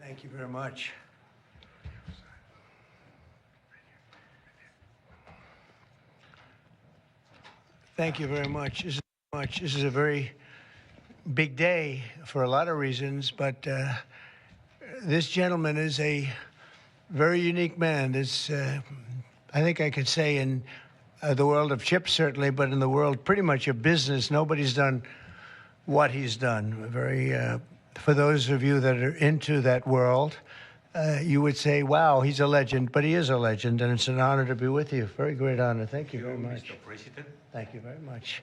Thank you very much. Thank you very much. This is a very big day for a lot of reasons, but this gentleman is a very unique man. I think I could say in the world of chips, certainly, but in the world pretty much of business, nobody's done what he's done. For those of you that are into that world, you would say, wow, he's a legend, but he is a legend, and it's an honor to be with you. Very great honor. Thank you very much. Mr. President. Thank you very much.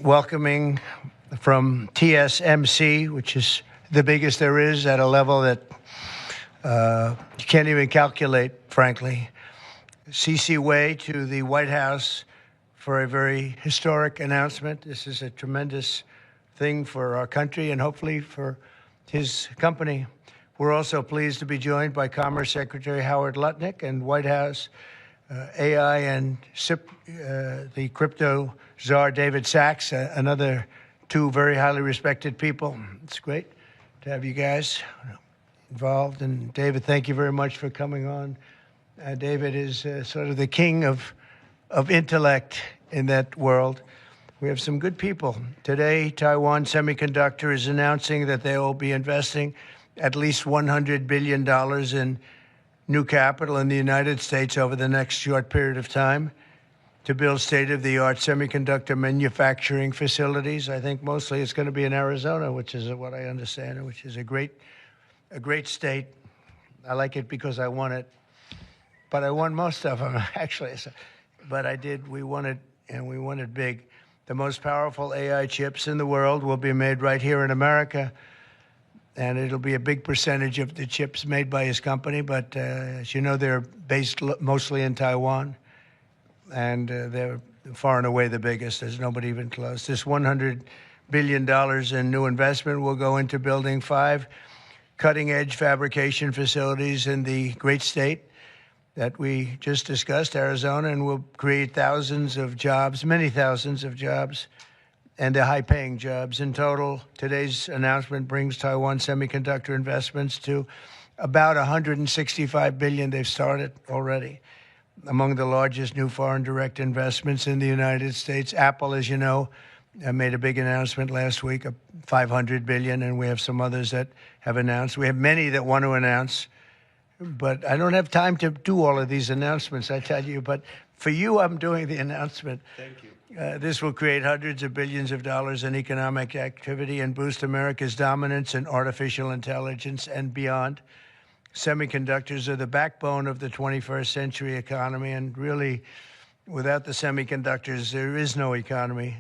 Welcoming from TSMC, which is the biggest there is at a level that you can't even calculate, frankly. C.C. Wei to the White House for a very historic announcement. This is a tremendous thing for our country and hopefully for his company. We're also pleased to be joined by Commerce Secretary Howard Lutnick and White House AI and SIP, the crypto czar David Sachs, another two very highly respected people. It's great to have you guys involved. And David, thank you very much for coming on. David is sort of the king of intellect in that world. We have some good people. Today, Taiwan Semiconductor is announcing that they will be investing at least $100 billion in new capital in the United States over the next short period of time to build state-of-the-art semiconductor manufacturing facilities. I think mostly it's going to be in Arizona, which is what I understand, which is a great state. I like it because I won it, but I won most of them, actually. But we won it, and we won it big. The most powerful AI chips in the world will be made right here in America, and it'll be a big percentage of the chips made by his company. But as you know, they're based mostly in Taiwan, and they're far and away the biggest. There's nobody even close. This $100 billion in new investment will go into building 5 cutting-edge fabrication facilities in the great state that we just discussed, Arizona, and will create thousands of jobs, many thousands of jobs, and they're high-paying jobs. In total, today's announcement brings Taiwan Semiconductor investments to about $165 billion. They've started already. Among the largest new foreign direct investments in the United States, Apple, as you know, made a big announcement last week of $500 billion, and we have some others that have announced. We have many that want to announce, but I don't have time to do all of these announcements, I tell you. But for you, I'm doing the announcement. Thank you. This will create hundreds of billions of dollars in economic activity and boost America's dominance in artificial intelligence and beyond. Semiconductors are the backbone of the 21st century economy, and really, without the semiconductors, there is no economy.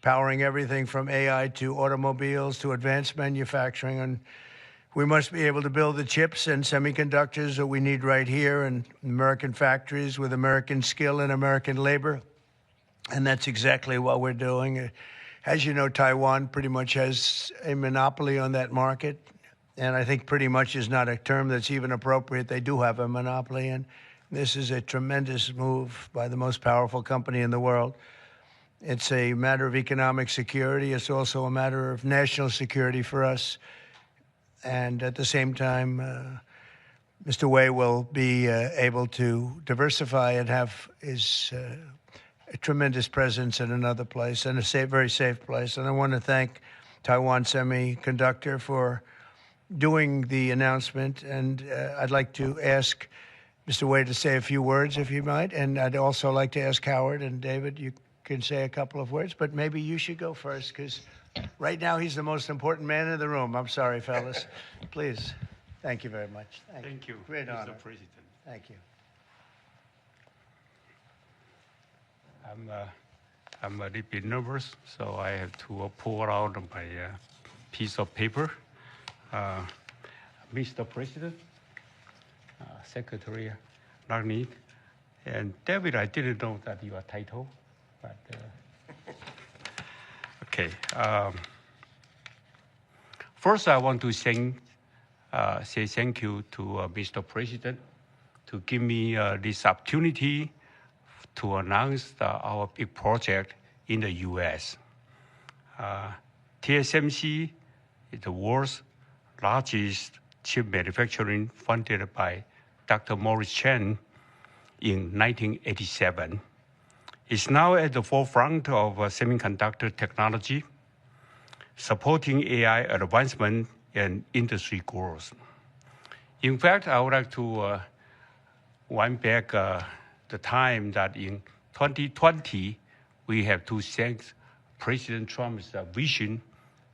Powering everything from AI to automobiles to advanced manufacturing. And we must be able to build the chips and semiconductors that we need right here in American factories with American skill and American labor. And that's exactly what we're doing. As you know, Taiwan pretty much has a monopoly on that market. And I think pretty much is not a term that's even appropriate. They do have a monopoly. And this is a tremendous move by the most powerful company in the world. It's a matter of economic security. It's also a matter of national security for us. And at the same time, Mr. Wei will be able to diversify and have his a tremendous presence in another place, and a very safe place. And I want to thank Taiwan Semiconductor for doing the announcement. And I'd like to ask Mr. Wei to say a few words, if you might. And I'd also like to ask Howard and David, you can say a couple of words, but maybe you should go first, because right now he's the most important man in the room. I'm sorry, fellas. Please. Thank you very much. Thank you, Great honor. Mr. President. Thank you. I'm a little bit nervous, so I have to pull out my piece of paper. Mr. President, Secretary Lutnick, and David, I didn't know that your title, but okay. First, I want to say thank you to Mr. President to give me this opportunity to announce our big project in the U.S. TSMC is the world's largest chip manufacturing funded by Dr. Morris Chang in 1987. It's now at the forefront of semiconductor technology, supporting AI advancement and industry growth. In fact, I would like to wind back the time that in 2020, we have to thank President Trump's vision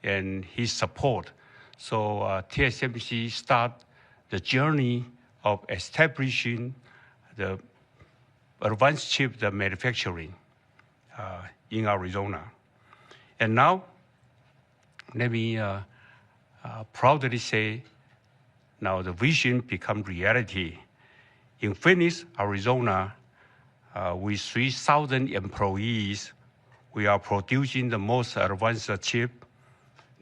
and his support. So TSMC started the journey of establishing the advanced chip manufacturing in Arizona. And now, let me proudly say, now the vision become reality. In Phoenix, Arizona, with 3,000 employees, we are producing the most advanced chip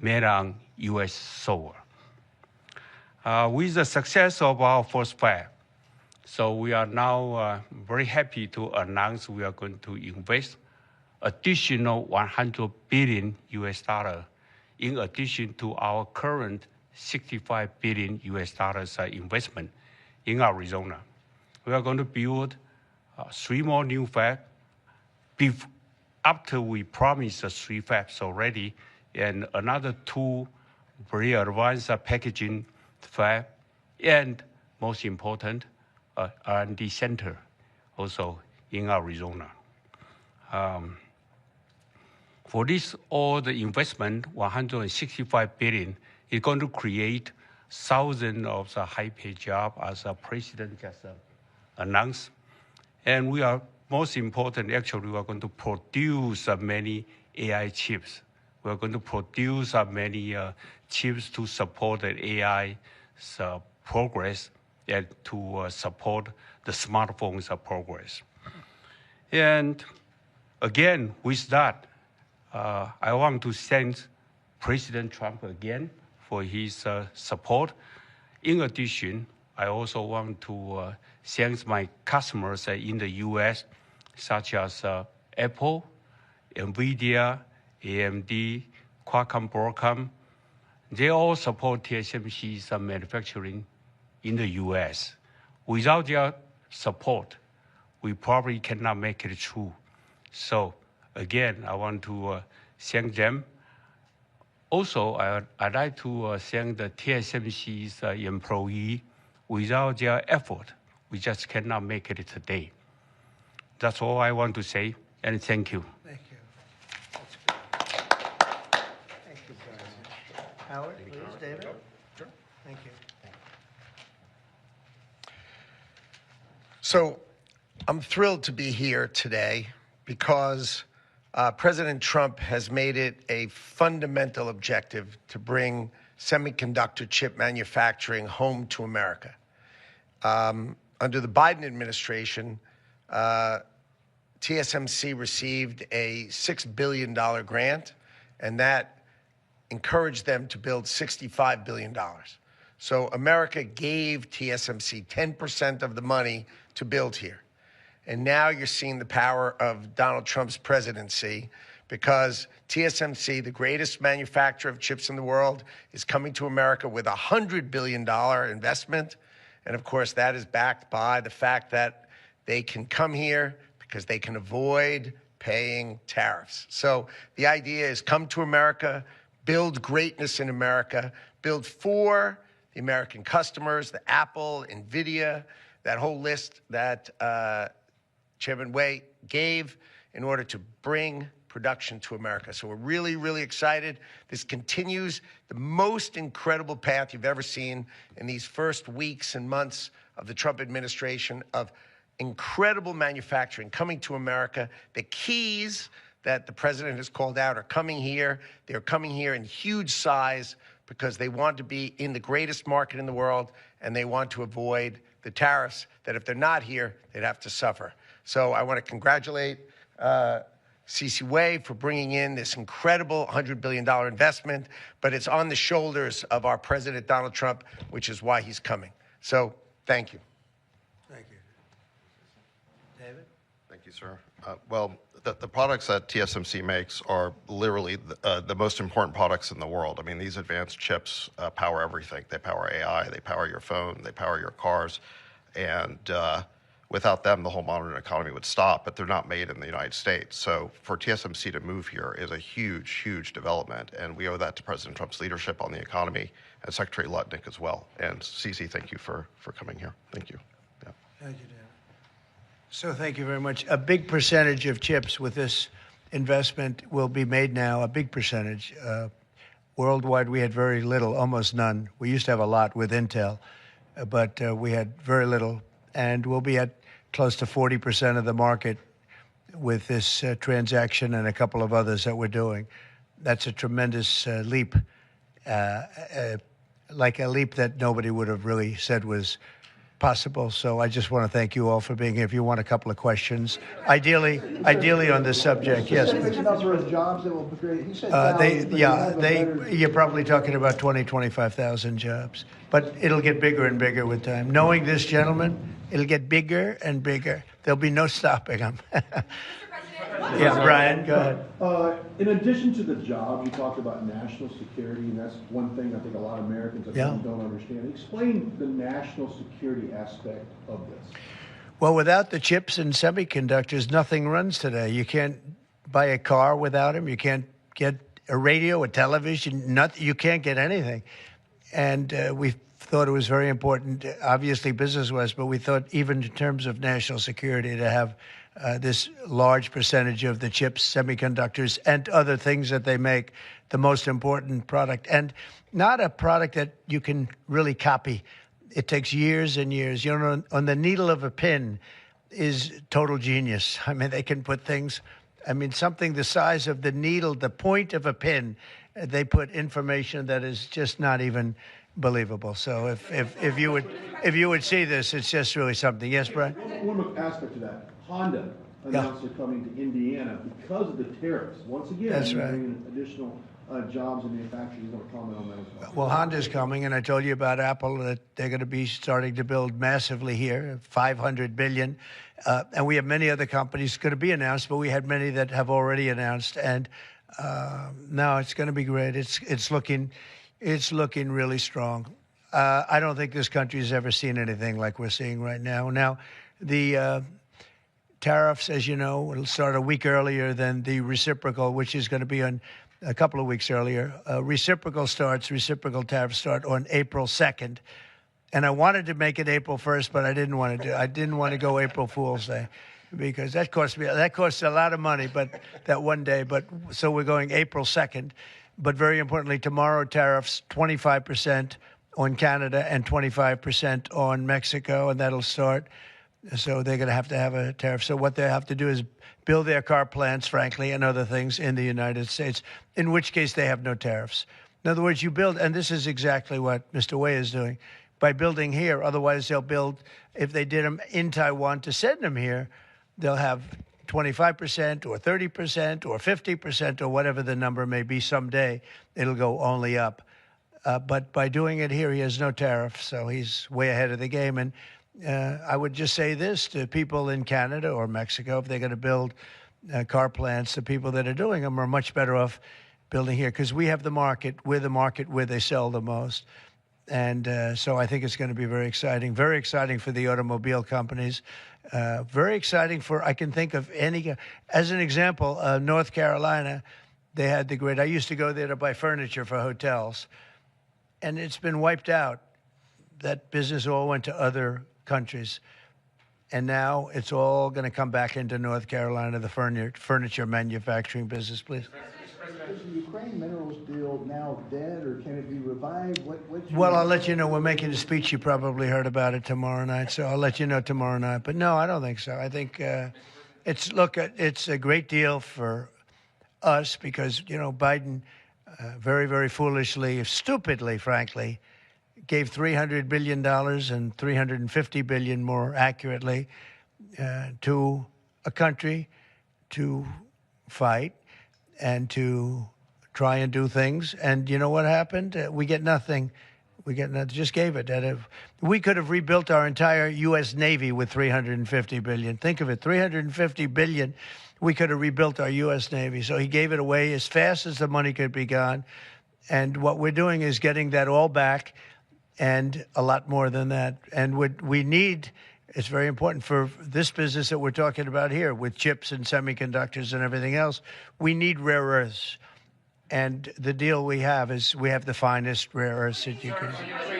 made on U.S. soil. With the success of our first fab, so we are now very happy to announce we are going to invest additional $100 billion in addition to our current $65 billion investment in Arizona. We are going to build 3 more new fabs after we promised 3 fabs already, and another 2 very advanced packaging fab, and most important, R&D center also in Arizona. For this, all the investment, $165 billion, is going to create thousands of the high-paid jobs, as the president just announced. And we are, most important, actually, we are going to produce many AI chips. We are going to produce many chips to support the AI progress and to support the smartphones progress. And again, with that, I want to thank President Trump again for his support. In addition, I also want to thank my customers in the U.S., such as Apple, NVIDIA, AMD, Qualcomm, Broadcom. They all support TSMC's manufacturing in the U.S. Without their support, we probably cannot make it through. So again, I want to thank them. Also, I'd like to thank the TSMC's employee. Without their effort, we just cannot make it today. That's all I want to say, and thank you. Thank you. That's good. Thank you very much. Howard, please, David? Sure. Thank you. So I'm thrilled to be here today because President Trump has made it a fundamental objective to bring semiconductor chip manufacturing home to America. Under the Biden administration, TSMC received a $6 billion grant, and that encouraged them to build $65 billion. So America gave TSMC 10% of the money to build here. And now you're seeing the power of Donald Trump's presidency, because TSMC, the greatest manufacturer of chips in the world, is coming to America with a $100 billion investment. And of course, that is backed by the fact that they can come here because they can avoid paying tariffs. So the idea is come to America, build greatness in America, build for the American customers, the Apple, NVIDIA, that whole list that Chairman Wei gave in order to bring production to America. So we're really, really excited. This continues the most incredible path you've ever seen in these first weeks and months of the Trump administration of incredible manufacturing coming to America. The keys that the president has called out are coming here. They're coming here in huge size because they want to be in the greatest market in the world, and they want to avoid the tariffs that if they're not here, they'd have to suffer. So I want to congratulate C.C. Wei for bringing in this incredible $100 billion investment, but it's on the shoulders of our President Donald Trump, which is why he's coming. So thank you. Thank you. David? Thank you, sir. Well, the products that TSMC makes are literally the most important products in the world. I mean, these advanced chips power everything. They power AI, they power your phone, they power your cars. And without them, the whole modern economy would stop, but they're not made in the United States. So for TSMC to move here is a huge, huge development. And we owe that to President Trump's leadership on the economy and Secretary Lutnick as well. And Cece, thank you for coming here. Thank you. Yeah. Thank you, Dan. So thank you very much. A big percentage of chips with this investment will be made now, a big percentage. Worldwide, we had very little, almost none. We used to have a lot with Intel, but we had very little. And we'll be at close to 40% of the market with this transaction and a couple of others that we're doing. That's a tremendous leap, like a leap that nobody would have really said was possible. So I just want to thank you all for being here. If you want a couple of questions, ideally on this subject, yes. Please. Number of jobs that will be created. He said You're probably talking about 20, 25,000 jobs, but it'll get bigger and bigger with time. Knowing this gentleman, it'll get bigger and bigger. There'll be no stopping him. Yeah, Brian, go ahead. In addition to the job, you talked about national security, and that's one thing I think a lot of Americans don't understand. Explain the national security aspect of this. Well, without the chips and semiconductors, nothing runs today. You can't buy a car without them. You can't get a radio, a television, you can't get anything. And we thought it was very important, obviously business-wise, but we thought even in terms of national security to have this large percentage of the chips, semiconductors, and other things that they make, the most important product. And not a product that you can really copy. It takes years and years. You know, on the needle of a pin is total genius. I mean, they can put things, something the size of the needle, the point of a pin, they put information that is just not even believable. So if you would see this, it's just really something. Yes, Brian? One more aspect to that. Honda announced they're coming to Indiana because of the tariffs. Once again, that's right. Bringing additional jobs and manufacturing. You want to comment on that as well? Well, Honda's coming, and I told you about Apple that they're going to be starting to build massively here, $500 billion. And we have many other companies going to be announced, but we had many that have already announced. And no, it's going to be great. It's looking really strong. I don't think this country has ever seen anything like we're seeing right now. Now, the tariffs, as you know, will start a week earlier than the reciprocal, which is going to be on a couple of weeks earlier. Reciprocal tariffs start on April 2nd. And I wanted to make it April 1st, but I didn't want to go April Fool's Day because that costs a lot of money, but that one day. But so we're going April 2nd. But very importantly, tomorrow tariffs 25% on Canada and 25% on Mexico, and that'll start. So they're going to have a tariff. So what they have to do is build their car plants, frankly, and other things in the United States, in which case they have no tariffs. In other words, you build, and this is exactly what Mr. Wei is doing, by building here. Otherwise, they'll build, if they did them in Taiwan to send them here, they'll have 25% or 30% or 50% or whatever the number may be someday. It'll go only up. But by doing it here, he has no tariff, so he's way ahead of the game. And I would just say this to people in Canada or Mexico, if they're going to build car plants, the people that are doing them are much better off building here because we have the market. We're the market where they sell the most. And so I think it's going to be very exciting for the automobile companies, very exciting for, I can think of any, as an example, North Carolina, they had the grid. I used to go there to buy furniture for hotels, and it's been wiped out. That business all went to other countries. And now it's all going to come back into North Carolina, the furniture manufacturing business, please. Is the Ukraine minerals deal now dead, or can it be revived? Well, I'll let you know. We're making a speech. You probably heard about it tomorrow night, so I'll let you know tomorrow night. But no, I don't think so. I think it's a great deal for us because, Biden very, very foolishly, stupidly, frankly, gave $300 billion and $350 billion more accurately to a country to fight and to try and do things. And you know what happened? We get nothing. Just gave it. We could have rebuilt our entire U.S. Navy with $350 billion. Think of it, $350 billion. we could have rebuilt our U.S. Navy. So he gave it away as fast as the money could be gone. And what we're doing is getting that all back and a lot more than that. And what we need, it's very important for this business that we're talking about here with chips and semiconductors and everything else. We need rare earths. And the deal we have is we have the finest rare earths that you can.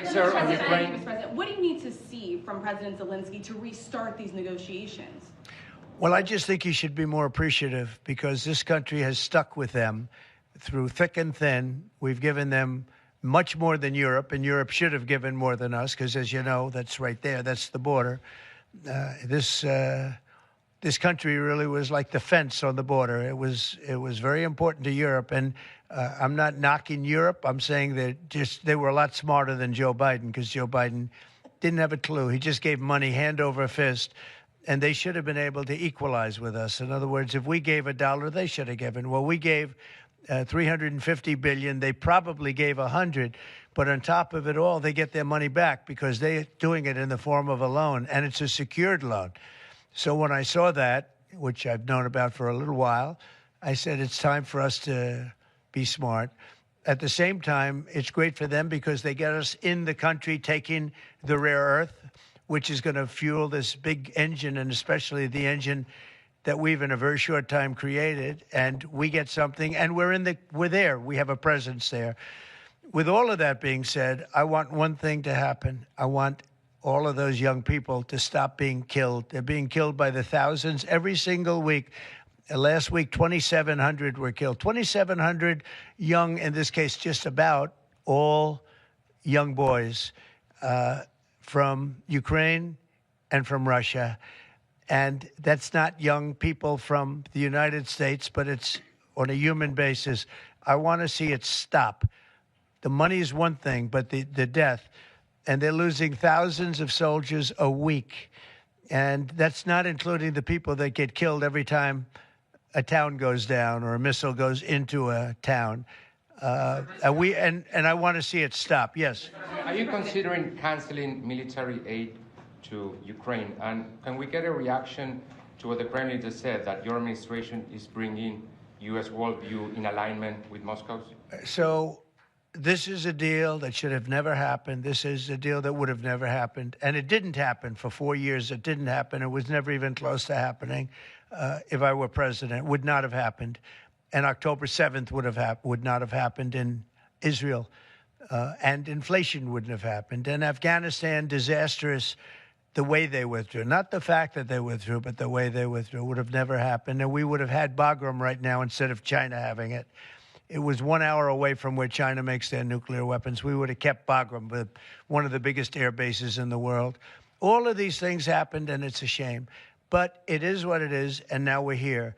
Sir, on Ukraine. Mr. President, what do you need to see from President Zelensky to restart these negotiations? Well, I just think he should be more appreciative because this country has stuck with them through thick and thin. We've given them much more than Europe, and Europe should have given more than us because, as you know, that's right there. That's the border. This country really was like the fence on the border. It was very important to Europe, and I'm not knocking Europe. I'm saying that they were a lot smarter than Joe Biden because Joe Biden didn't have a clue. He just gave money hand over fist. And they should have been able to equalize with us. In other words, if we gave $1, they should have given. Well, we gave $350 billion. They probably gave $100, but on top of it all, they get their money back because they're doing it in the form of a loan, and it's a secured loan. So when I saw that, which I've known about for a little while, I said it's time for us to be smart. At the same time, it's great for them because they get us in the country taking the rare earth, which is going to fuel this big engine, and especially the engine that we've in a very short time created. And we get something, and we're there. We have a presence there. With all of that being said, I want one thing to happen. I want all of those young people to stop being killed. They're being killed by the thousands every single week. Last week, 2,700 were killed. 2,700 young, in this case, just about all young boys from Ukraine and from Russia. And that's not young people from the United States, but it's on a human basis. I want to see it stop. The money is one thing, but the death. And they're losing thousands of soldiers a week. And that's not including the people that get killed every time a town goes down or a missile goes into a town. And I want to see it stop. Yes. Are you considering canceling military aid to Ukraine? And can we get a reaction to what the Kremlin just said, that your administration is bringing U.S. worldview in alignment with Moscow's? So this is a deal that should have never happened. This is a deal that would have never happened. And it didn't happen for 4 years. It didn't happen. It was never even close to happening. If I were president, it would not have happened. And October 7th would not have happened in Israel. And inflation wouldn't have happened. And Afghanistan, disastrous, the way they withdrew. Not the fact that they withdrew, but the way they withdrew would have never happened. And we would have had Bagram right now instead of China having it. It was 1 hour away from where China makes their nuclear weapons. We would have kept Bagram, with one of the biggest air bases in the world. All of these things happened, and it's a shame. But it is what it is, and now we're here.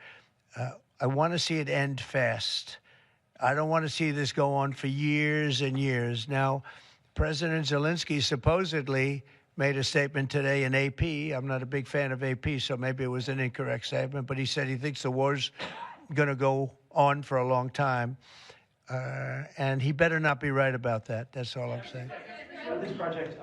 I want to see it end fast. I don't want to see this go on for years and years. Now, President Zelensky supposedly made a statement today in AP. I'm not a big fan of AP, so maybe it was an incorrect statement, but he said he thinks the war's going to go on for a long time. And he better not be right about that. That's all I'm saying. This project,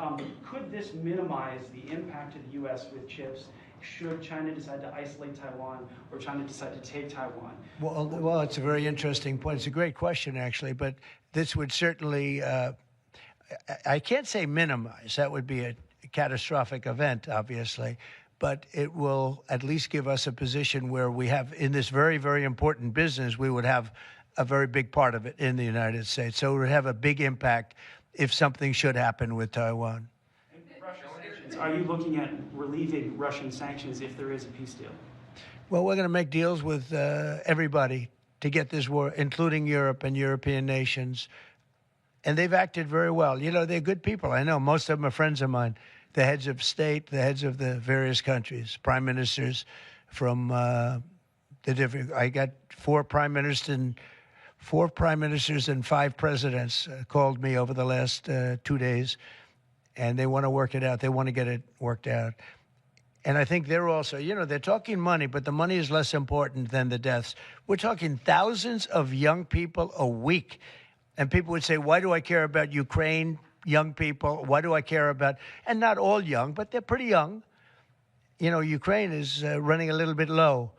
could this minimize the impact of the U.S. with chips should China decide to isolate Taiwan or China decide to take Taiwan? Well, it's a very interesting point. It's a great question, actually, but this would certainly, I can't say minimize. That would be a catastrophic event, obviously, but it will at least give us a position where we have, in this very, very important business, we would have a very big part of it in the United States. So it would have a big impact if something should happen with Taiwan. Are you looking at relieving Russian sanctions if there is a peace deal? Well, we're going to make deals with everybody to get this war, including Europe and European nations. And they've acted very well. You know, they're good people. I know most of them are friends of mine, the heads of state, the heads of the various countries, prime ministers from the different. I got four prime ministers and 5 presidents called me over the last 2 days. And they want to work it out. They want to get it worked out. And I think they're also, you know, they're talking money, but the money is less important than the deaths. We're talking thousands of young people a week. And people would say, why do I care about Ukraine, young people? Why do I care about, and not all young, but they're pretty young. You know, Ukraine is running a little bit low.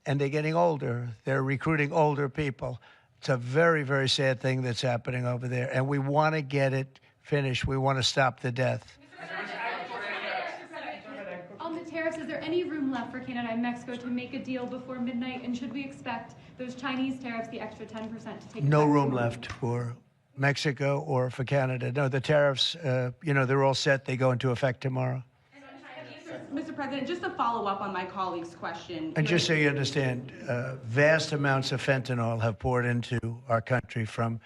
and they're getting older. They're recruiting older people. It's a very, very sad thing that's happening over there, and we want to get it finished. We want to stop the death. On the tariffs, is there any room left for Canada and Mexico to make a deal before midnight? And should we expect those Chinese tariffs, the extra 10%, to take No effect room tomorrow? left for Mexico or for Canada. No, the tariffs, they're all set. They go into effect tomorrow. Mr. President, just to follow up on my colleague's question. And just so you understand, vast amounts of fentanyl have poured into our country from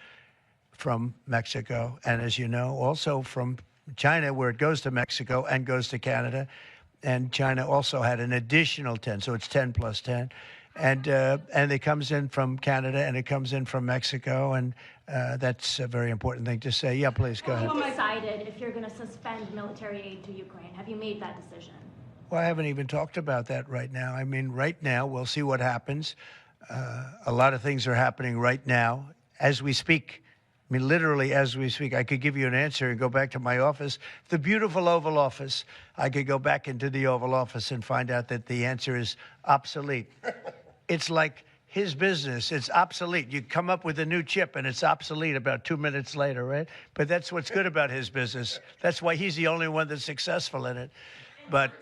Mexico. And as you know, also from China, where it goes to Mexico and goes to Canada. And China also had an additional 10, so it's 10 plus 10. And it comes in from Canada and it comes in from Mexico. And that's a very important thing to say. Yeah, please, go ahead. Have you decided if you're going to suspend military aid to Ukraine? Have you made that decision? Well, I haven't even talked about that right now. I mean, right now, we'll see what happens. A lot of things are happening right now as we speak. I mean, literally as we speak. I could give you an answer and go back to my office, the beautiful Oval Office. I could go back into the Oval Office and find out that the answer is obsolete. It's like his business. It's obsolete. You come up with a new chip and it's obsolete about 2 minutes later, right? But that's what's good about his business. That's why he's the only one that's successful in it. But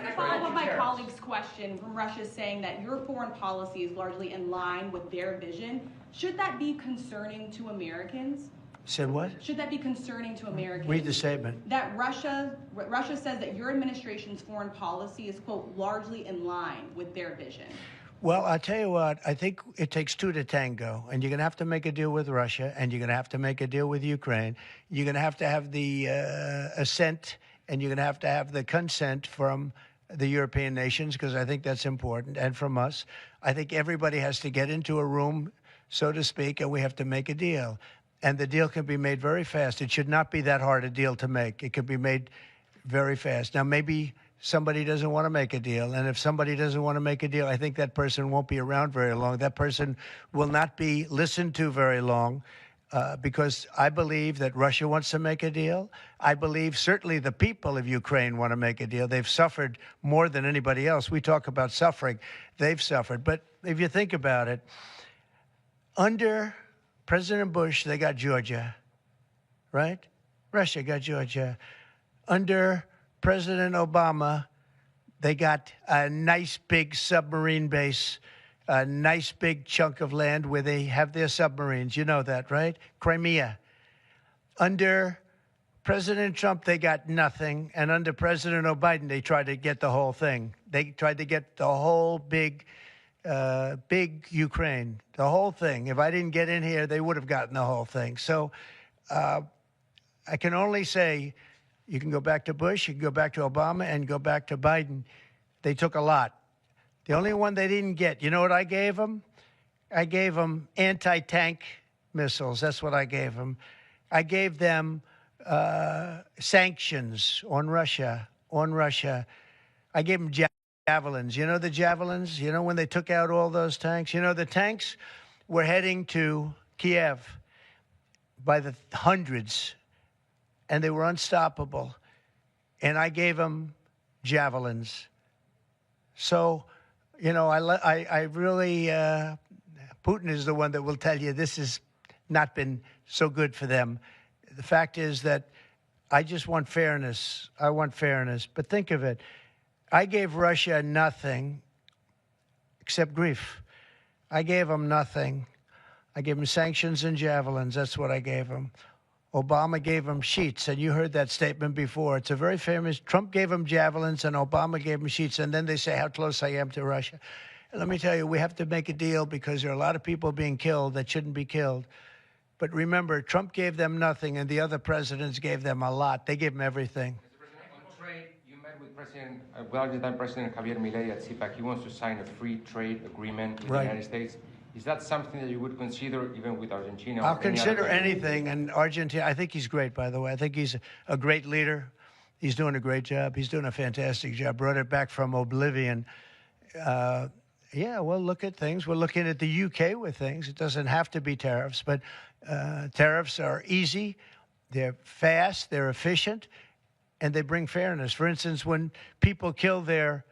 To follow up my colleague's question from Russia saying that your foreign policy is largely in line with their vision, should that be concerning to Americans? said what? Should that be concerning to Americans? Read the statement. That Russia says that your administration's foreign policy is, quote, largely in line with their vision. Well, I'll tell you what, I think it takes two to tango, and you're going to have to make a deal with Russia, and you're going to have to make a deal with Ukraine. You're going to have the assent, and you're going to have the consent from the European nations, because I think that's important, and from us. I think everybody has to get into a room, so to speak, and we have to make a deal. And the deal can be made very fast. It should not be that hard a deal to make. It could be made very fast. Now, maybe somebody doesn't want to make a deal. And if somebody doesn't want to make a deal, I think that person won't be around very long. That person will not be listened to very long because I believe that Russia wants to make a deal. I believe certainly the people of Ukraine want to make a deal. They've suffered more than anybody else. We talk about suffering. They've suffered. But if you think about it, under President Bush, they got Georgia, right? Russia got Georgia. Under President Obama, they got a nice big submarine base, a nice big chunk of land where they have their submarines. You know that, right? Crimea. Under President Trump, they got nothing. And under President Biden, they tried to get the whole thing. They tried to get the whole big Ukraine, the whole thing. If I didn't get in here, they would have gotten the whole thing. So I can only say, you can go back to Bush, you can go back to Obama, and go back to Biden. They took a lot. The only one they didn't get, you know what I gave them? I gave them anti-tank missiles. That's what I gave them. I gave them sanctions on Russia. I gave them javelins. You know the javelins? You know when they took out all those tanks? You know the tanks were heading to Kiev by the hundreds, and they were unstoppable. And I gave them javelins. So, you know, I really, Putin is the one that will tell you this has not been so good for them. The fact is that I just want fairness. I want fairness. But think of it. I gave Russia nothing except grief. I gave them nothing. I gave them sanctions and javelins. That's what I gave them. Obama gave them sheets, and you heard that statement before. It's a very famous. Trump gave them javelins, and Obama gave them sheets, and then they say how close I am to Russia. And let me tell you, we have to make a deal because there are a lot of people being killed that shouldn't be killed. But remember, Trump gave them nothing, and the other presidents gave them a lot. They gave them everything. Mr. President, on trade, you met with Argentine President Javier Milei at CPAC. He wants to sign a free trade agreement with the United States. Is that something that you would consider even with Argentina? I'll consider anything. And Argentina, I think he's great, by the way. I think he's a great leader. He's doing a great job. He's doing a fantastic job. Brought it back from oblivion. Yeah, we'll look at things. We're looking at the UK with things. It doesn't have to be tariffs, but tariffs are easy. They're fast. They're efficient. And they bring fairness. For instance, when people kill their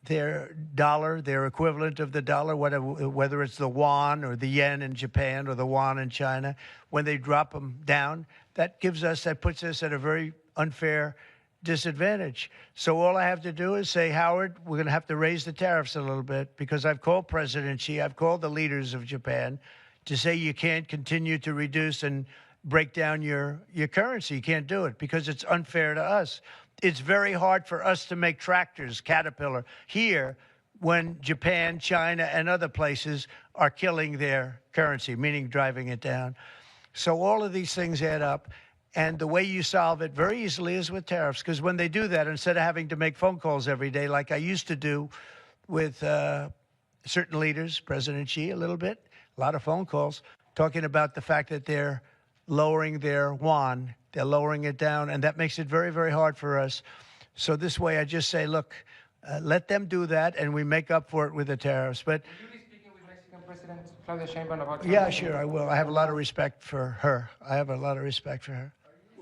their dollar, their equivalent of the dollar, whether it's the yuan or the yen in Japan or the yuan in China, when they drop them down, that puts us at a very unfair disadvantage. So all I have to do is say, Howard, we're going to have to raise the tariffs a little bit, because I've called President Xi, I've called the leaders of Japan to say you can't continue to reduce and break down your currency. You can't do it because it's unfair to us. It's very hard for us to make tractors, Caterpillar, here when Japan, China, and other places are killing their currency, meaning driving it down. So all of these things add up. And the way you solve it very easily is with tariffs, because when they do that, instead of having to make phone calls every day like I used to do with certain leaders, President Xi a little bit, a lot of phone calls, talking about the fact that they're lowering their yuan, they're lowering it down, and that makes it very, very hard for us. So this way I just say, look, let them do that, and we make up for it with the tariffs. But Will you be speaking with Mexican President Claudia Sheinbaum about yeah, sure, I will. I have a lot of respect for her.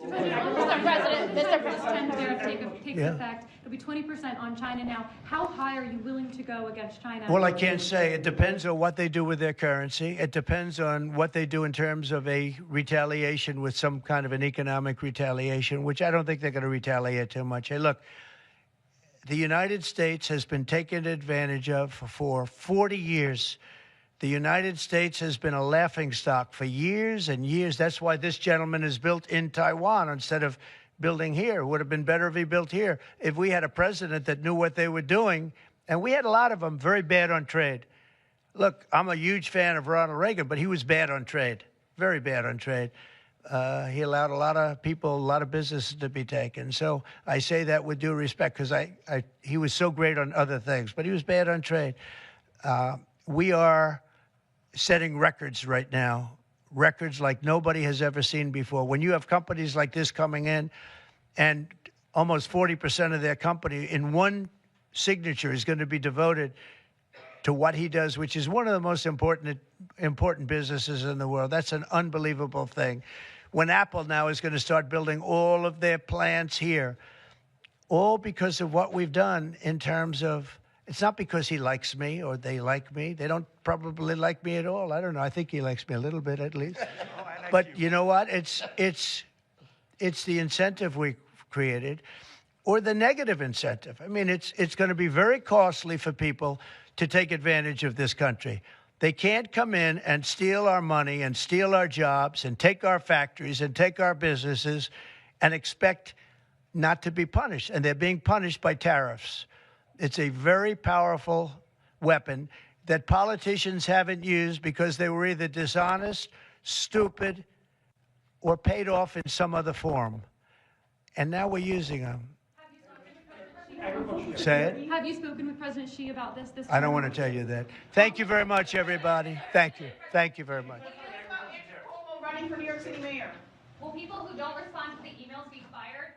Mr. President, Mr. President, tariff takes Yeah. effect. It'll be 20% on China now. How high are you willing to go against China? Well, I can't say. It depends on what they do with their currency. It depends on what they do in terms of a retaliation with some kind of an economic retaliation, which I don't think they're going to retaliate too much. Hey, look, the United States has been taken advantage of for 40 years. The United States has been a laughingstock for years and years. That's why this gentleman is built in Taiwan instead of building here. It would have been better if he built here. If we had a president that knew what they were doing, and we had a lot of them very bad on trade. Look, I'm a huge fan of Ronald Reagan, but he was bad on trade, very bad on trade. He allowed a lot of people, a lot of businesses to be taken. So I say that with due respect, because he was so great on other things, but he was bad on trade. We are setting records right now, records like nobody has ever seen before. When you have companies like this coming in, and almost 40% of their company in one signature is going to be devoted to what he does, which is one of the most important businesses in the world. That's an unbelievable thing. When Apple now is going to start building all of their plants here, all because of what we've done in terms of, it's not because he likes me or they like me. They don't probably like me at all. I don't know. I think he likes me a little bit at least. But you know what? It's the incentive we created, or the negative incentive. I mean, it's going to be very costly for people to take advantage of this country. They can't come in and steal our money and steal our jobs and take our factories and take our businesses and expect not to be punished. And they're being punished by tariffs. It's a very powerful weapon that politicians haven't used because they were either dishonest, stupid, or paid off in some other form. And now we're using them. Say it. Have you spoken with President Xi about this? I don't want to tell you that. Thank you very much, everybody. Thank you. Thank you very much. Running for New York City mayor. Will people who don't respond to the emails be fired?